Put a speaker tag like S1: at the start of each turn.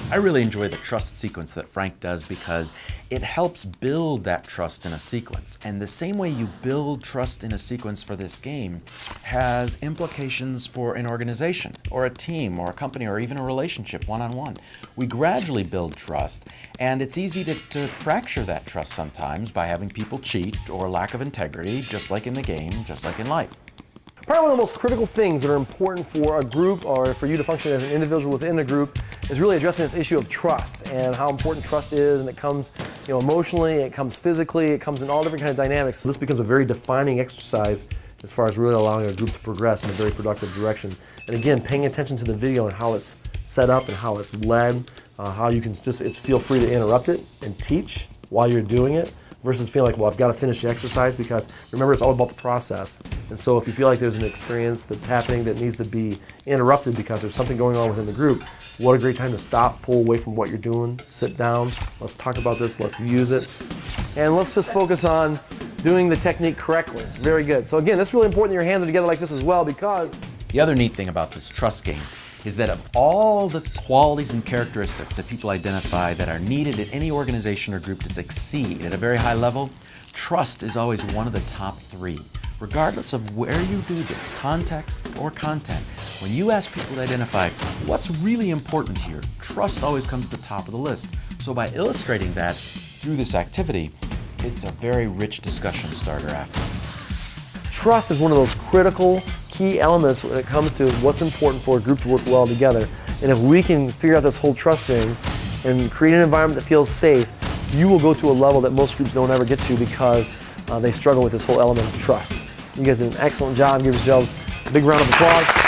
S1: I really enjoy the trust sequence that Frank does because it helps build that trust in a sequence. And the same way you build trust in a sequence for this game has implications for an organization or a team or a company or even a relationship one-on-one. We gradually build trust, and it's easy to fracture that trust sometimes by having people cheat or lack of integrity, just like in the game, just like in life.
S2: Probably one of the most critical things that are important for a group or for you to function as an individual within a group is really addressing this issue of trust and how important trust is, and it comes emotionally, it comes physically, it comes in all different kind of dynamics. So this becomes a very defining exercise as far as really allowing a group to progress in a very productive direction. And again, paying attention to the video and how it's set up and how it's led, how you can just feel free to interrupt it and teach while you're doing it, versus feeling like, well, I've got to finish the exercise, because remember, it's all about the process. And so if you feel like there's an experience that's happening that needs to be interrupted because there's something going on within the group, what a great time to stop, pull away from what you're doing, sit down, let's talk about this, let's use it, and let's just focus on doing the technique correctly. Very good. So again, it's really important that your hands are together like this as well, because
S1: the other neat thing about this trust game is that of all the qualities and characteristics that people identify that are needed in any organization or group to succeed at a very high level, trust is always one of the top 3. Regardless of where you do this, context or content, when you ask people to identify what's really important here, trust always comes to the top of the list. So by illustrating that through this activity, it's a very rich discussion starter after.
S2: Trust is one of those critical key elements when it comes to what's important for a group to work well together. And if we can figure out this whole trust thing and create an environment that feels safe, you will go to a level that most groups don't ever get to because they struggle with this whole element of trust. You guys did an excellent job. Give yourselves a big round of applause.